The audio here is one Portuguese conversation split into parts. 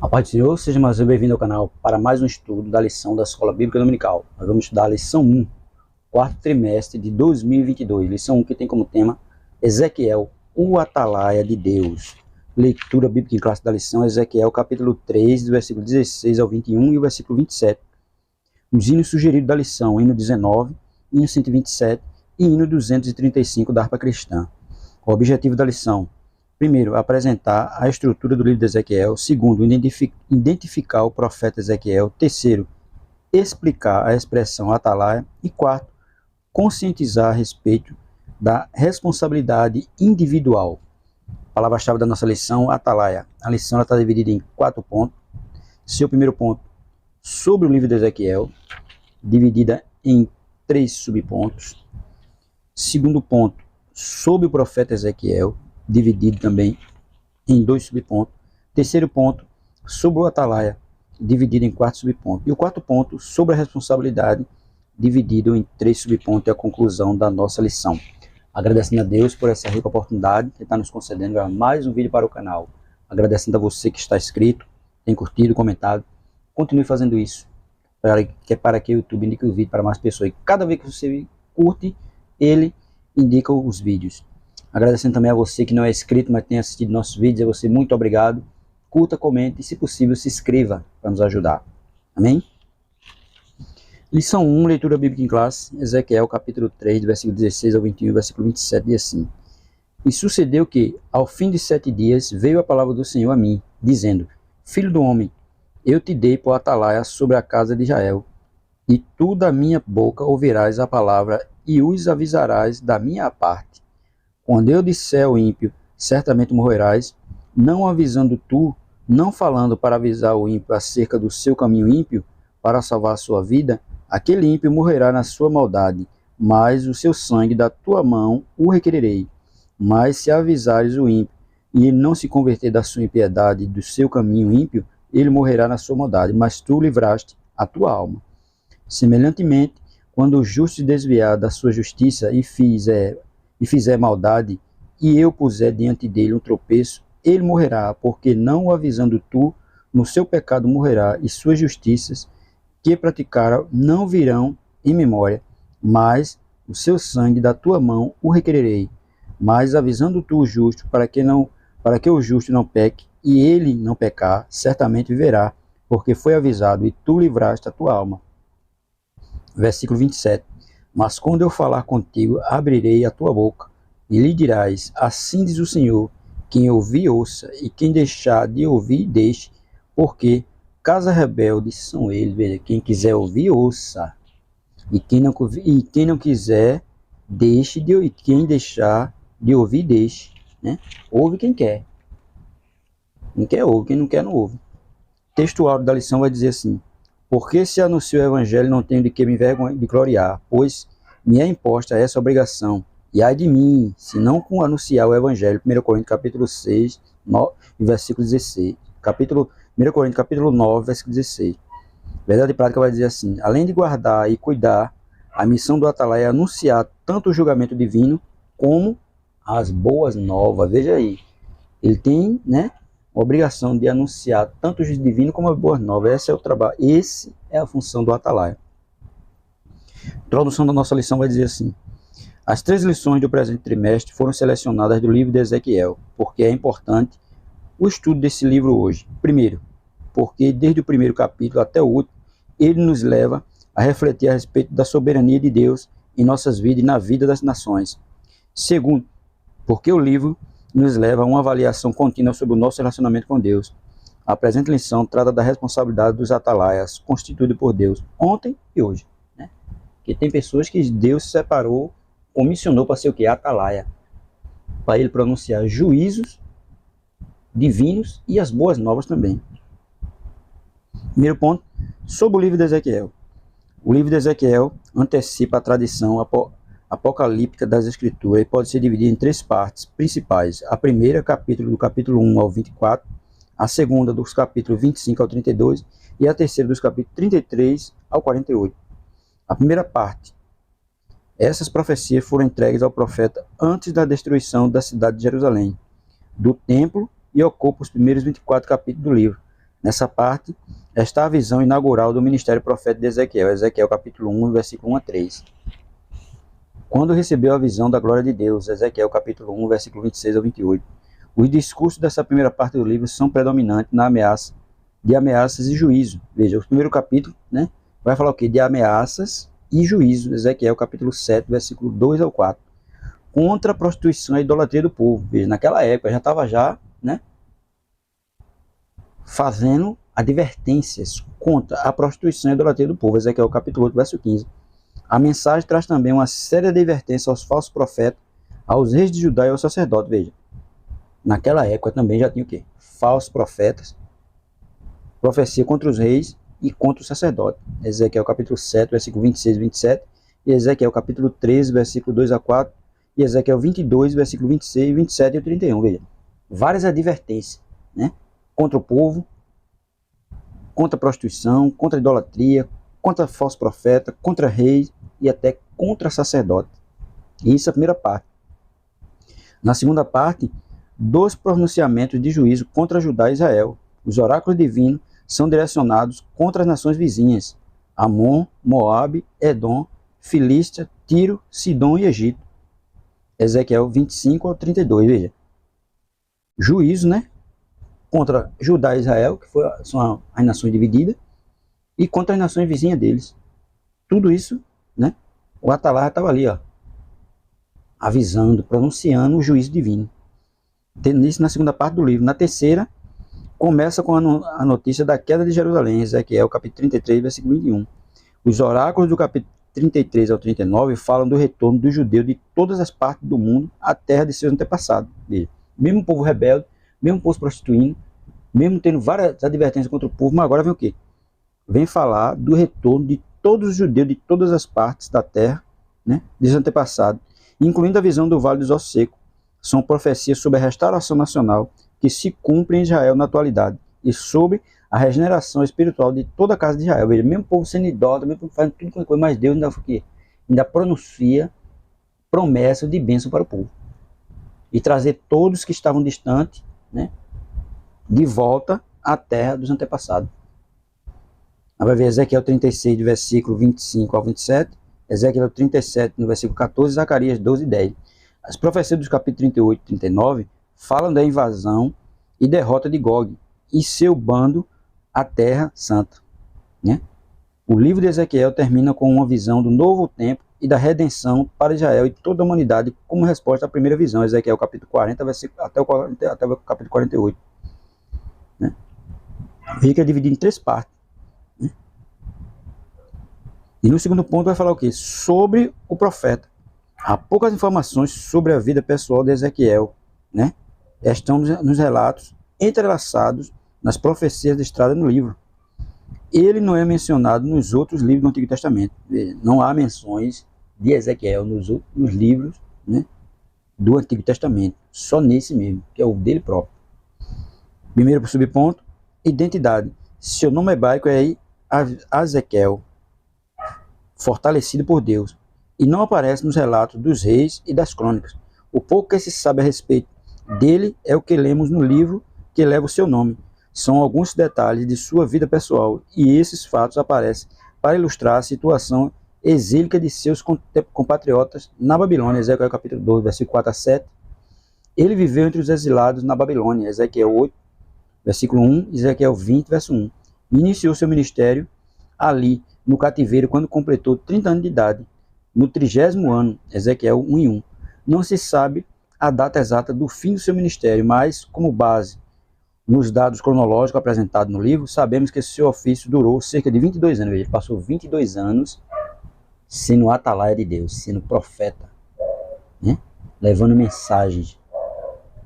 A paz do Senhor, seja mais bem-vindo ao canal para mais um estudo da lição da Escola Bíblica Dominical. Nós vamos estudar a lição 1, quarto trimestre de 2022. Lição 1 que tem como tema Ezequiel, o atalaia de Deus. Leitura bíblica em classe da lição, Ezequiel capítulo 3, do versículo 16 ao 21 e o versículo 27. Os hinos sugeridos da lição, hino 19, hino 127 e hino 235 da harpa cristã. O objetivo da lição: primeiro, apresentar a estrutura do livro de Ezequiel. Segundo, identificar o profeta Ezequiel. Terceiro, explicar a expressão atalaia. E quarto, conscientizar a respeito da responsabilidade individual. A palavra-chave da nossa lição, atalaia. A lição está dividida em 4 pontos. Seu primeiro ponto, sobre o livro de Ezequiel, dividida em 3 subpontos. Segundo ponto, sobre o profeta Ezequiel, dividido também em 2 subpontos. Terceiro ponto, sobre o atalaia, dividido em 4 subpontos. E o quarto ponto, sobre a responsabilidade, dividido em 3 subpontos, é a conclusão da nossa lição. Agradecendo a Deus por essa rica oportunidade que está nos concedendo mais um vídeo para o canal. Agradecendo a você que está inscrito, tem curtido, comentado. Continue fazendo isso, para que o YouTube indique o vídeo para mais pessoas. E cada vez que você curte, ele indica os vídeos. Agradecendo também a você que não é inscrito, mas tem assistido nossos vídeos. A você, muito obrigado. Curta, comente e, se possível, se inscreva para nos ajudar. Amém? Lição 1, leitura bíblica em classe. Ezequiel, capítulo 3, do versículo 16 ao 21, versículo 27, diz assim: E sucedeu que, ao fim de 7 dias, veio a palavra do Senhor a mim, dizendo: Filho do homem, eu te dei por atalaia sobre a casa de Israel, e tu da minha boca ouvirás a palavra e os avisarás da minha parte. Quando eu disser ao ímpio, certamente morrerás, não avisando tu, não falando para avisar o ímpio acerca do seu caminho ímpio, para salvar a sua vida, aquele ímpio morrerá na sua maldade, mas o seu sangue da tua mão o requererei. Mas se avisares o ímpio, e ele não se converter da sua impiedade, do seu caminho ímpio, ele morrerá na sua maldade, mas tu livraste a tua alma. Semelhantemente, quando o justo se desviar da sua justiça e fizer maldade, e eu puser diante dele um tropeço, ele morrerá, porque não o avisando tu, no seu pecado morrerá, e suas justiças que praticaram não virão em memória, mas o seu sangue da tua mão o requererei. Mas avisando tu o justo, para que o justo não peque, e ele não pecar, certamente viverá, porque foi avisado, e tu livraste a tua alma. Versículo 27. Mas quando eu falar contigo, abrirei a tua boca, e lhe dirás: assim diz o Senhor, quem ouvir, ouça, e quem deixar de ouvir, deixe, porque casa rebelde são eles. Veja, quem quiser ouvir, ouça, e quem não quiser, deixe, e quem deixar de ouvir, deixe, né? Ouve quem quer. Quem quer ouve, quem não quer não ouve. O texto áureo da lição vai dizer assim: porque se anuncio o evangelho, não tenho de que me envergonhar de gloriar, pois me é imposta essa obrigação. E ai de mim, se não anunciar o evangelho. 1 Coríntios capítulo 6, versículo 16. 1 Coríntios capítulo 9, versículo 16. Verdade prática vai dizer assim: além de guardar e cuidar, a missão do atalaia é anunciar tanto o julgamento divino como as boas novas. Veja aí, ele tem, né, a obrigação de anunciar tanto o juízo divino como as boas novas. Esse é o trabalho, esse é a função do atalaia. A introdução da nossa lição vai dizer assim: as 3 lições do presente trimestre foram selecionadas do livro de Ezequiel, porque é importante o estudo desse livro hoje. Primeiro, porque desde o primeiro capítulo até o último, ele nos leva a refletir a respeito da soberania de Deus em nossas vidas e na vida das nações. Segundo, porque o livro nos leva a uma avaliação contínua sobre o nosso relacionamento com Deus. A presente lição trata da responsabilidade dos atalaias, constituídos por Deus, ontem e hoje, né? Porque tem pessoas que Deus separou, comissionou para ser o que? Atalaia, para ele pronunciar juízos divinos e as boas novas também. Primeiro ponto, sobre o livro de Ezequiel. O livro de Ezequiel antecipa a tradição apocalíptica das Escrituras e pode ser dividido em 3 partes principais. A primeira, do capítulo 1 ao 24, a segunda, dos capítulos 25 ao 32, e a terceira, dos capítulos 33 ao 48. A primeira parte: essas profecias foram entregues ao profeta antes da destruição da cidade de Jerusalém, do templo, e ocupa os primeiros 24 capítulos do livro. Nessa parte está a visão inaugural do ministério profético de Ezequiel, Ezequiel capítulo 1, versículo 1 a 3. Quando recebeu a visão da glória de Deus, Ezequiel capítulo 1, versículo 26 a 28. Os discursos dessa primeira parte do livro são predominantes na ameaça, de ameaças e juízo. Veja, o primeiro capítulo, né, vai falar o quê? De ameaças e juízo. Ezequiel capítulo 7, versículo 2 ao 4. Contra a prostituição e a idolatria do povo. Veja, naquela época já estava né, fazendo advertências contra a prostituição e a idolatria do povo. Ezequiel capítulo 8, verso 15. A mensagem traz também uma série de advertências aos falsos profetas, aos reis de Judá e aos sacerdotes. Veja, naquela época também já tinha o quê? Falsos profetas, profecia contra os reis e contra os sacerdotes. Ezequiel capítulo 7, versículo 26 e 27, e Ezequiel capítulo 13, versículo 2 a 4, e Ezequiel 22, versículo 26, 27 e 31. Veja, várias advertências, né? Contra o povo, contra a prostituição, contra a idolatria, contra falso profeta, contra reis e até contra sacerdote. Isso é a primeira parte. Na segunda parte, 2 pronunciamentos de juízo contra Judá e Israel. Os oráculos divinos são direcionados contra as nações vizinhas: Amon, Moabe, Edom, Filístia, Tiro, Sidom e Egito. Ezequiel 25 ao 32, veja. Juízo, né? Contra Judá e Israel, que são as nações divididas, e contra as nações vizinhas deles. Tudo isso, né? O Atalaia estava ali, ó, avisando, pronunciando o juízo divino. Tendo isso na segunda parte do livro. Na terceira, começa com a notícia da queda de Jerusalém, Ezequiel capítulo 33, versículo 21. Os oráculos do capítulo 33 ao 39 falam do retorno dos judeus de todas as partes do mundo à terra de seus antepassados. Veja, mesmo povo rebelde, mesmo povo prostituindo, mesmo tendo várias advertências contra o povo, mas agora vem o quê? Vem falar do retorno de todos os judeus de todas as partes da terra, né, de seus antepassados, incluindo a visão do Vale dos Ossos Secos. São profecias sobre a restauração nacional que se cumpre em Israel na atualidade e sobre a regeneração espiritual de toda a casa de Israel. Veja, mesmo o povo sendo idólatra, mesmo o povo fazendo tudo qualquer coisa, mas Deus ainda pronuncia promessa de bênção para o povo. E trazer todos que estavam distantes, né, de volta à terra dos antepassados. Vai ver Ezequiel 36, do versículo 25 ao 27, Ezequiel 37, no versículo 14, Zacarias 12 e 10. As profecias dos capítulos 38 e 39 falam da invasão e derrota de Gog e seu bando à Terra Santa, né? O livro de Ezequiel termina com uma visão do novo tempo e da redenção para Israel e toda a humanidade como resposta à primeira visão, Ezequiel capítulo 40, até o capítulo 48. Né? Veja que é dividido em 3 partes. Né? E no segundo ponto vai falar o quê? Sobre o profeta. Há poucas informações sobre a vida pessoal de Ezequiel, né? Estão nos relatos entrelaçados nas profecias listradas no livro. Ele não é mencionado nos outros livros do Antigo Testamento. Não há menções de Ezequiel nos livros, né, do Antigo Testamento. Só nesse mesmo, que é o dele próprio. Primeiro subponto, identidade. Seu nome hebraico é Ezequiel, fortalecido por Deus, e não aparece nos relatos dos reis e das crônicas. O pouco que se sabe a respeito dele é o que lemos no livro que leva o seu nome. São alguns detalhes de sua vida pessoal, e esses fatos aparecem para ilustrar a situação exílica de seus compatriotas na Babilônia. Ezequiel capítulo 12, versículo 4 a 7. Ele viveu entre os exilados na Babilônia. Ezequiel 8, versículo 1, Ezequiel 20, verso 1. Iniciou seu ministério ali, no cativeiro, quando completou 30 anos de idade, no 30º ano, Ezequiel 1 e 1. Não se sabe a data exata do fim do seu ministério, mas, como base nos dados cronológicos apresentados no livro, sabemos que seu ofício durou cerca de 22 anos. Ele passou 22 anos sendo atalaia de Deus, sendo profeta, né? Levando mensagens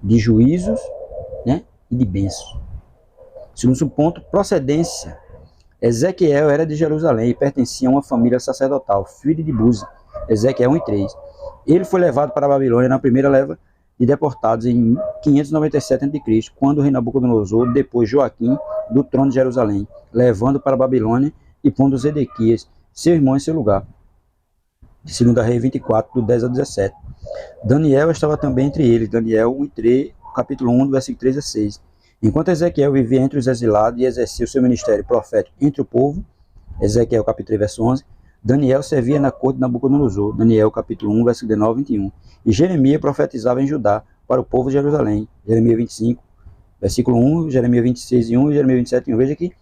de juízos, né? E de bênçãos. Segundo ponto, procedência. Ezequiel era de Jerusalém e pertencia a uma família sacerdotal, filho de Buzi. Ezequiel 1 e 3. Ele foi levado para a Babilônia na primeira leva de deportados em 597 a.C., quando o rei Nabucodonosor depôs Joaquim do trono de Jerusalém, levando para a Babilônia e pondo Zedequias, seu irmão, em seu lugar. De 2 Reis 24, do 10 a 17. Daniel estava também entre eles, Daniel 1 e 3, capítulo 1, do versículo 3 a 6. Enquanto Ezequiel vivia entre os exilados e exercia o seu ministério profético entre o povo, Ezequiel capítulo 3, verso 11, Daniel servia na corte de Nabucodonosor, Daniel capítulo 1, verso 19 e 21. E Jeremias profetizava em Judá para o povo de Jerusalém, Jeremias 25, versículo 1, Jeremias 26 e 1 e Jeremias 27 e 1. Veja que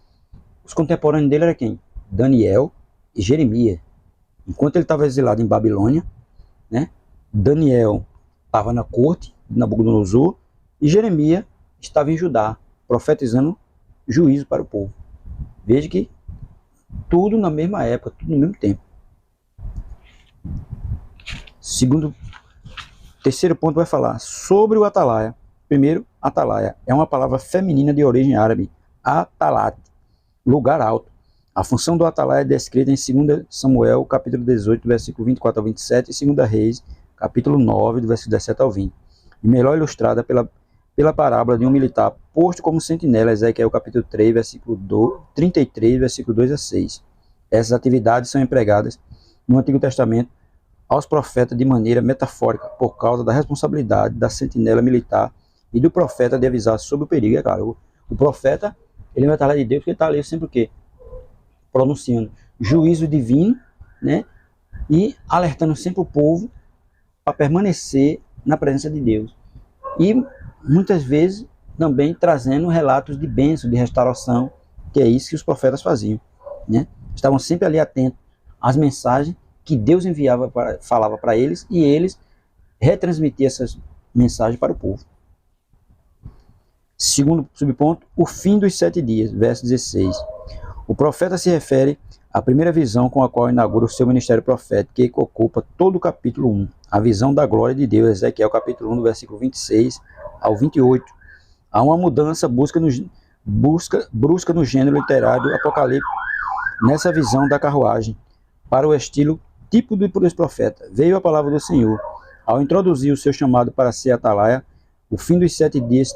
os contemporâneos dele eram quem? Daniel e Jeremias. Enquanto ele estava exilado em Babilônia, né, Daniel estava na corte de Nabucodonosor e Jeremias estava em Judá, profetizando juízo para o povo. Veja que tudo na mesma época, tudo no mesmo tempo. Terceiro ponto vai falar sobre o atalaia. Primeiro, atalaia é uma palavra feminina de origem árabe, atalat, lugar alto. A função do atalaia é descrita em 2 Samuel, capítulo 18, versículo 24 ao 27, e 2 Reis, capítulo 9, do versículo 17 ao 20. E melhor ilustrada pela parábola de um militar posto como sentinela, Ezequiel capítulo 3, versículo 33, versículo 2 a 6. Essas atividades são empregadas no Antigo Testamento aos profetas de maneira metafórica, por causa da responsabilidade da sentinela militar e do profeta de avisar sobre o perigo. É claro, o profeta, ele vai estar lá de Deus, porque ele está ali sempre o quê? Pronunciando juízo divino, né? E alertando sempre o povo para permanecer na presença de Deus. E muitas vezes também trazendo relatos de bênção, de restauração, que é isso que os profetas faziam, né? Estavam sempre ali atentos às mensagens que Deus enviava, falava para eles, e eles retransmitiam essas mensagens para o povo. Segundo subponto, o fim dos 7 dias, verso 16. O profeta se refere à primeira visão com a qual inaugura o seu ministério profético, que ocupa todo o capítulo 1. A visão da glória de Deus, Ezequiel capítulo 1, do versículo 26 ao 28. Há uma mudança brusca no gênero literário apocalíptico nessa visão da carruagem, para o estilo tipo dos profetas. Veio a palavra do Senhor. Ao introduzir o seu chamado para ser atalaia, o fim dos 7 dias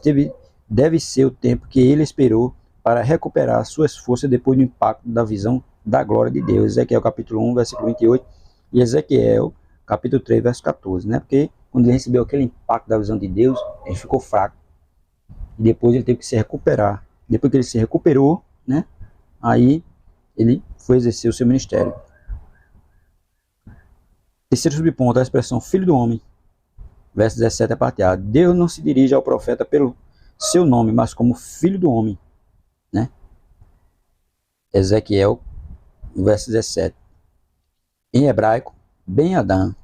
deve ser o tempo que ele esperou para recuperar suas forças depois do impacto da visão da glória de Deus. Ezequiel capítulo 1, versículo 28 e Ezequiel capítulo 3, verso 14. Né? Porque quando ele recebeu aquele impacto da visão de Deus, ele ficou fraco. E depois ele teve que se recuperar. Depois que ele se recuperou, né? Aí ele foi exercer o seu ministério. Terceiro subponto, a expressão filho do homem, verso 17 é parteado. Deus não se dirige ao profeta pelo seu nome, mas como filho do homem, né? Ezequiel, no verso 17. Em hebraico, Ben Adam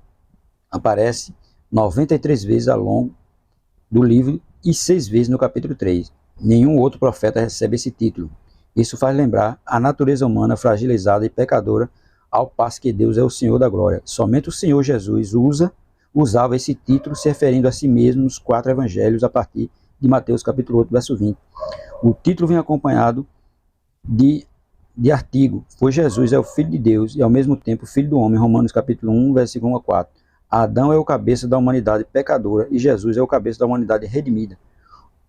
aparece 93 vezes ao longo do livro e 6 vezes no capítulo 3. Nenhum outro profeta recebe esse título. Isso faz lembrar a natureza humana fragilizada e pecadora, ao passo que Deus é o Senhor da glória. Somente o Senhor Jesus usava esse título se referindo a si mesmo nos 4 evangelhos a partir de Mateus capítulo 8, verso 20. O título vem acompanhado de artigo, pois Jesus é o Filho de Deus e ao mesmo tempo Filho do homem, Romanos capítulo 1, versículo 1 a 4. Adão é o cabeça da humanidade pecadora e Jesus é o cabeça da humanidade redimida.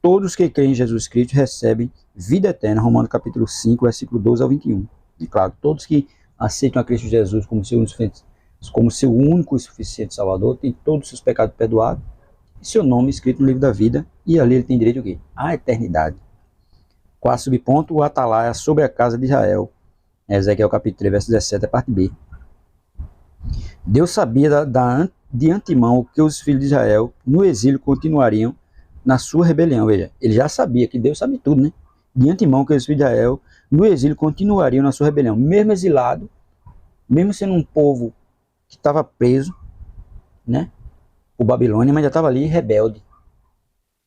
Todos que creem em Jesus Cristo recebem vida eterna, Romanos capítulo 5, versículo 12 ao 21. E claro, todos que aceitam a Cristo Jesus como seu único e suficiente Salvador, têm todos os seus pecados perdoados e seu nome escrito no livro da vida, e ali ele tem direito ao quê? À eternidade. Quarto subponto, o atalaia sobre a casa de Israel. Ezequiel capítulo 3, verso 17, a parte B. Deus sabia de antemão que os filhos de Israel no exílio continuariam na sua rebelião. Veja, ele já sabia, que Deus sabe tudo, né? De antemão que os filhos de Israel no exílio continuariam na sua rebelião, mesmo exilado, mesmo sendo um povo que estava preso, né? O Babilônia, mas já estava ali rebelde,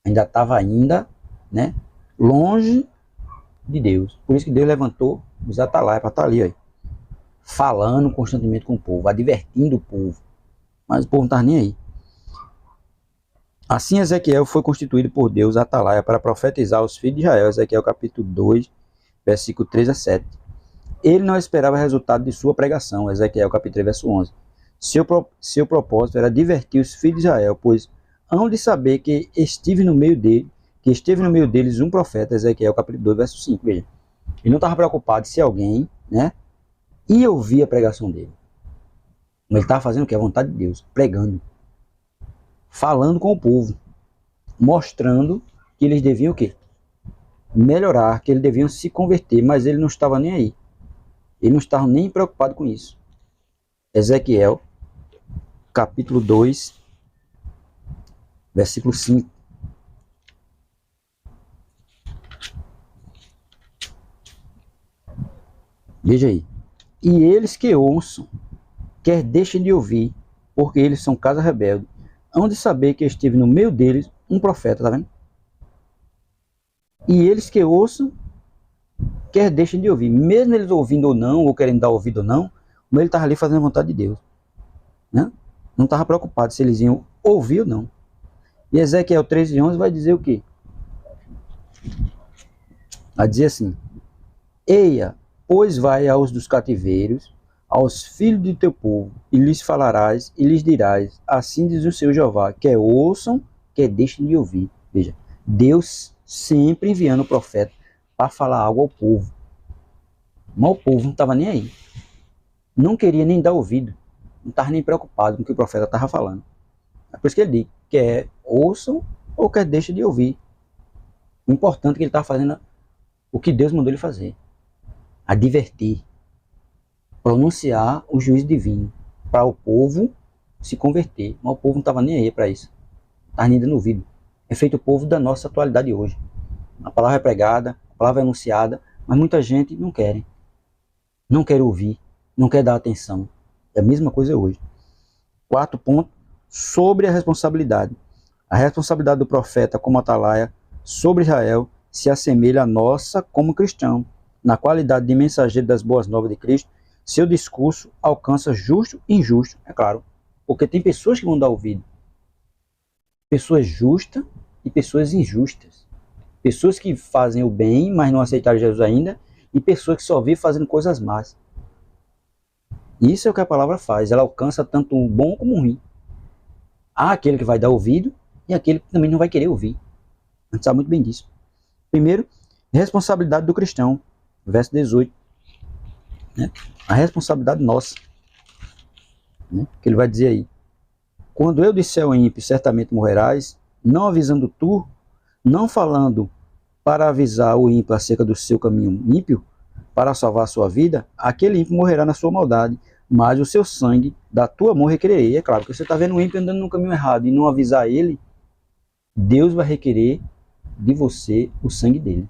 ainda estava né? Longe de Deus. Por isso que Deus levantou os atalaias para estar ali, ó, falando constantemente com o povo, advertindo o povo, mas o povo não estava nem aí. Assim Ezequiel foi constituído por Deus atalaia para profetizar aos filhos de Israel, Ezequiel capítulo 2, versículo 3 a 7. Ele não esperava resultado de sua pregação, Ezequiel capítulo 3, verso 11. Seu propósito era divertir os filhos de Israel, pois hão de saber que esteve no meio deles um profeta, Ezequiel capítulo 2, verso 5. Veja, ele não estava preocupado se alguém, né, ia ouvir a pregação dele. Mas ele estava fazendo o que? A vontade de Deus, pregando, falando com o povo, mostrando que eles deviam o quê? melhorar, que eles deviam se converter, mas ele não estava nem aí. Ele não estava nem preocupado com isso. Ezequiel, capítulo 2, versículo 5. Veja aí. E eles que ouçam, quer deixem de ouvir, porque eles são casa rebelde, hão de saber que esteve no meio deles um profeta, tá vendo? E eles que ouçam, quer deixem de ouvir, mesmo eles ouvindo ou não, ou querendo dar ouvido ou não, mas ele estava ali fazendo a vontade de Deus, né? Não estava preocupado se eles iam ouvir ou não. E Ezequiel 13:11 vai dizer o quê? Vai dizer assim: Eia, pois vai aos dos cativeiros, aos filhos do teu povo, e lhes falarás, e lhes dirás, assim diz o Senhor Jeová, quer ouçam, quer deixem de ouvir. Veja, Deus sempre enviando o profeta para falar algo ao povo. Mas o povo não estava nem aí. Não queria nem dar ouvido. Não estava nem preocupado com o que o profeta estava falando. É por isso que ele diz, quer ouçam ou quer deixem de ouvir. O importante é que ele estava fazendo o que Deus mandou ele fazer. Advertir, pronunciar o juízo divino para o povo se converter. Mas o povo não estava nem aí para isso. Estava nem dando ouvido. É feito o povo da nossa atualidade hoje. A palavra é pregada, a palavra é anunciada, mas muita gente não quer. Não quer ouvir, não quer dar atenção. É a mesma coisa hoje. 4 ponto, sobre a responsabilidade. A responsabilidade do profeta como atalaia sobre Israel se assemelha à nossa como cristão. Na qualidade de mensageiro das boas novas de Cristo, seu discurso alcança justo e injusto, é claro. Porque tem pessoas que vão dar ouvido. Pessoas justas e pessoas injustas. Pessoas que fazem o bem, mas não aceitaram Jesus ainda, e pessoas que só vivem fazendo coisas más. Isso é o que a palavra faz, ela alcança tanto o bom como o ruim. Há aquele que vai dar ouvido e aquele que também não vai querer ouvir. A gente sabe muito bem disso. Primeiro, responsabilidade do cristão, verso 18. Né? A responsabilidade nossa. Né? Que ele vai dizer aí. Quando eu disser ao ímpio, certamente morrerás, não avisando tu, não falando para avisar o ímpio acerca do seu caminho ímpio, para salvar a sua vida, aquele ímpio morrerá na sua maldade, mas o seu sangue da tua mão requererei. É claro que você está vendo o ímpio andando no caminho errado e não avisar ele, Deus vai requerer de você o sangue dele.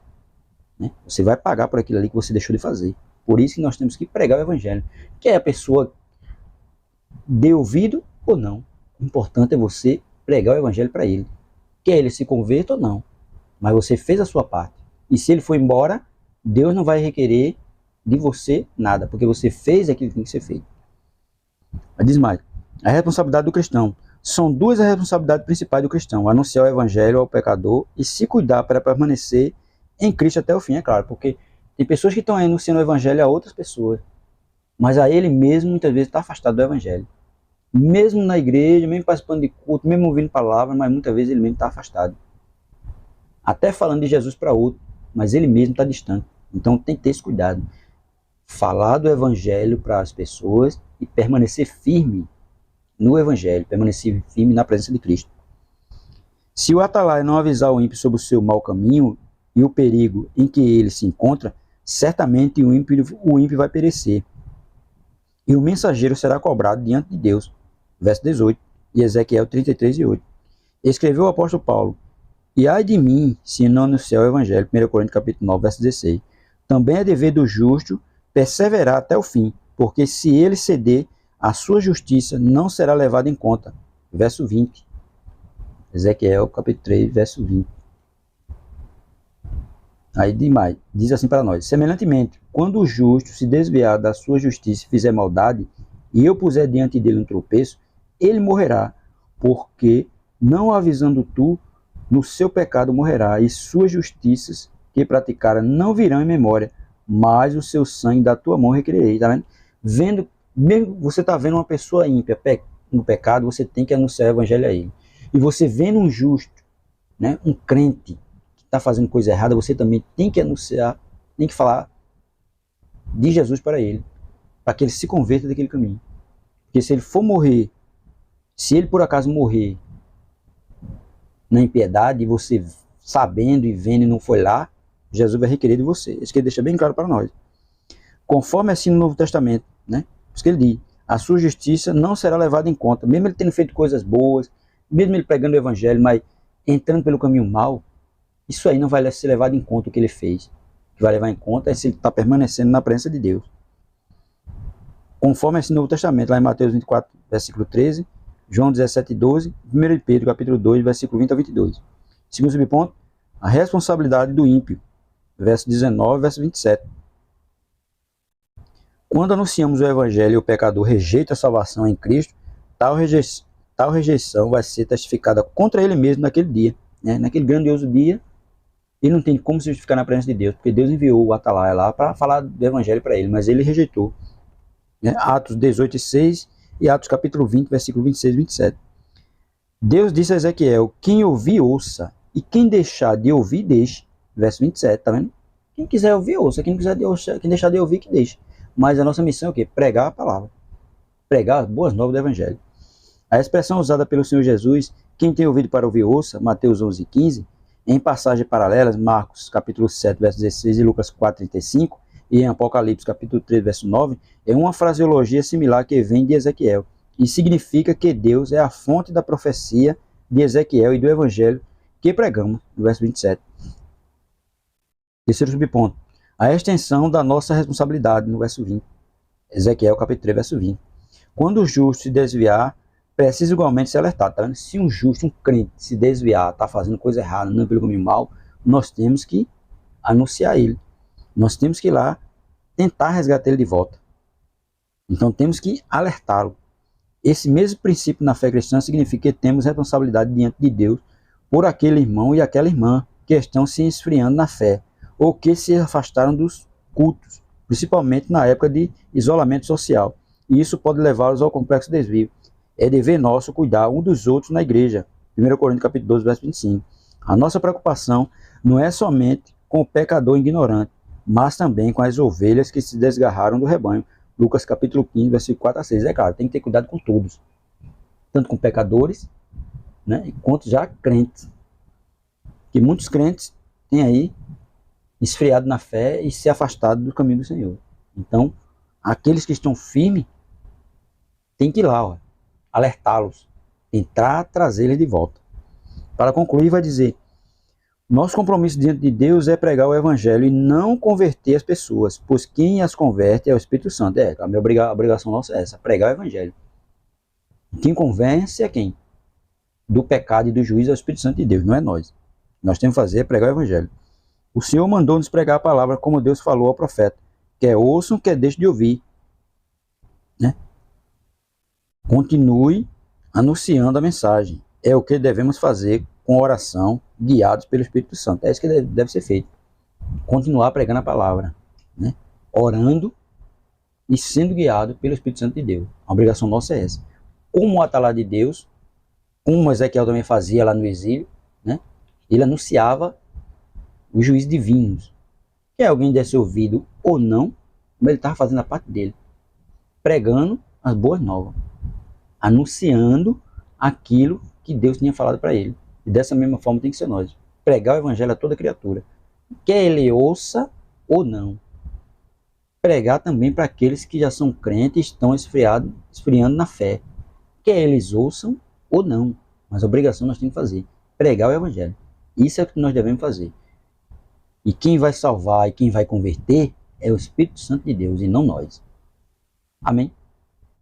Né? Você vai pagar por aquilo ali que você deixou de fazer. Por isso que nós temos que pregar o evangelho. Quer a pessoa dê ouvido ou não. O importante é você pregar o evangelho para ele. Quer ele se converta ou não. Mas você fez a sua parte. E se ele for embora, Deus não vai requerer de você nada, porque você fez aquilo que tem que ser feito. Diz mais, a responsabilidade do cristão. São duas as responsabilidades principais do cristão: anunciar o evangelho ao pecador e se cuidar para permanecer em Cristo até o fim, é claro, porque tem pessoas que estão anunciando o evangelho a outras pessoas, mas a ele mesmo muitas vezes está afastado do evangelho. Mesmo na igreja, mesmo participando de culto, mesmo ouvindo palavras, mas muitas vezes ele mesmo está afastado. Até falando de Jesus para outro, mas ele mesmo está distante. Então tem que ter esse cuidado. Falar do evangelho para as pessoas e permanecer firme no evangelho, permanecer firme na presença de Cristo. Se o atalaia não avisar o ímpio sobre o seu mau caminho e o perigo em que ele se encontra, certamente o ímpio vai perecer. E o mensageiro será cobrado diante de Deus. Verso 18, e Ezequiel 33:8. Escreveu o apóstolo Paulo: e ai de mim, se não anunciar o evangelho, 1 Coríntios capítulo 9, verso 16. Também é dever do justo perseverar até o fim, porque se ele ceder, a sua justiça não será levada em conta. Verso 20. Ezequiel capítulo 3, verso 20. Aí demais, diz assim para nós: semelhantemente, quando o justo se desviar da sua justiça e fizer maldade, e eu puser diante dele um tropeço, ele morrerá, porque não avisando tu, no seu pecado morrerá, e suas justiças que praticara não virão em memória, mas o seu sangue da tua mão requererei. Tá vendo? Mesmo você está vendo uma pessoa ímpia no pecado, você tem que anunciar o evangelho a ele. E você vendo um justo, né, um crente que está fazendo coisa errada, você também tem que anunciar, tem que falar de Jesus para ele, para que ele se converta daquele caminho. Porque se ele for morrer, se ele por acaso morrer na impiedade, e você sabendo e vendo e não foi lá, Jesus vai requerer de você. Isso que ele deixa bem claro para nós. Conforme assim no Novo Testamento, né? Isso que ele diz, a sua justiça não será levada em conta, mesmo ele tendo feito coisas boas, mesmo ele pregando o evangelho, mas entrando pelo caminho mau, isso aí não vai ser levado em conta o que ele fez. O que vai levar em conta é se ele está permanecendo na presença de Deus. Conforme esse Novo Testamento, lá em Mateus 24, versículo 13, João 17, 12, 1 Pedro, capítulo 2, versículo 20 a 22. Segundo subponto, a responsabilidade do ímpio, verso 19, verso 27. Quando anunciamos o evangelho e o pecador rejeita a salvação em Cristo, tal rejeição vai ser testificada contra ele mesmo naquele dia, né? Naquele grandioso dia. Ele não tem como se justificar na presença de Deus, porque Deus enviou o Atalaia lá para falar do evangelho para ele, mas ele rejeitou. Né? Atos 18 e 6 e Atos capítulo 20, versículo 26 e 27. Deus disse a Ezequiel, quem ouvir, ouça, e quem deixar de ouvir, deixe. Verso 27, tá vendo? Quem quiser ouvir, ouça, quem deixar de ouvir, que deixe. Mas a nossa missão é o quê? Pregar a palavra. Pregar as boas novas do evangelho. A expressão usada pelo Senhor Jesus, quem tem ouvido para ouvir, ouça, Mateus 11 e 15, em passagens paralelas, Marcos capítulo 7, verso 16 e Lucas 4, 35, e em Apocalipse capítulo 3, verso 9, é uma fraseologia similar que vem de Ezequiel, e significa que Deus é a fonte da profecia de Ezequiel e do evangelho que pregamos, no verso 27. Terceiro subponto, a extensão da nossa responsabilidade, no verso 20. Ezequiel capítulo 3, verso 20. Quando o justo se desviar, precisa igualmente ser alertado. Tá vendo? Se um justo, um crente, se desviar, está fazendo coisa errada, não pelo caminho mal, nós temos que anunciar ele. Nós temos que ir lá tentar resgatar ele de volta. Então temos que alertá-lo. Esse mesmo princípio na fé cristã significa que temos responsabilidade diante de Deus por aquele irmão e aquela irmã que estão se esfriando na fé, ou que se afastaram dos cultos, principalmente na época de isolamento social. E isso pode levá-los ao complexo desvio. É dever nosso cuidar um dos outros na igreja. 1 Coríntios capítulo 12, verso 25. A nossa preocupação não é somente com o pecador ignorante, mas também com as ovelhas que se desgarraram do rebanho. Lucas capítulo 15, versículo 4 a 6. É claro, tem que ter cuidado com todos. Tanto com pecadores, né, quanto já crentes. Que muitos crentes têm aí esfriado na fé e se afastado do caminho do Senhor. Então, aqueles que estão firmes, tem que ir lá, alertá-los, tentar trazê-los de volta. Para concluir, vai dizer, nosso compromisso diante de Deus é pregar o evangelho e não converter as pessoas, pois quem as converte é o Espírito Santo. A minha obrigação nossa é essa, pregar o evangelho. Quem convence é quem? Do pecado e do juízo é o Espírito Santo de Deus, não é nós. Nós temos que fazer é pregar o evangelho. O Senhor mandou-nos pregar a palavra como Deus falou ao profeta. Quer ouçam, quer deixem de ouvir. Né? Continue anunciando a mensagem. É o que devemos fazer com oração, guiados pelo Espírito Santo. É isso que deve ser feito. Continuar pregando a palavra. Né? Orando e sendo guiado pelo Espírito Santo de Deus. A obrigação nossa é essa. Como o Atalaia de Deus, como Ezequiel também fazia lá no exílio, né? Ele anunciava os juízos divinos. Que alguém desse ouvido ou não, mas ele estava fazendo a parte dele. Pregando as boas novas. Anunciando aquilo que Deus tinha falado para ele. E dessa mesma forma tem que ser nós. Pregar o evangelho a toda criatura. Quer ele ouça ou não. Pregar também para aqueles que já são crentes e estão esfriando na fé. Quer eles ouçam ou não. Mas a obrigação nós temos que fazer. Pregar o evangelho. Isso é o que nós devemos fazer. E quem vai salvar e quem vai converter é o Espírito Santo de Deus e não nós. Amém?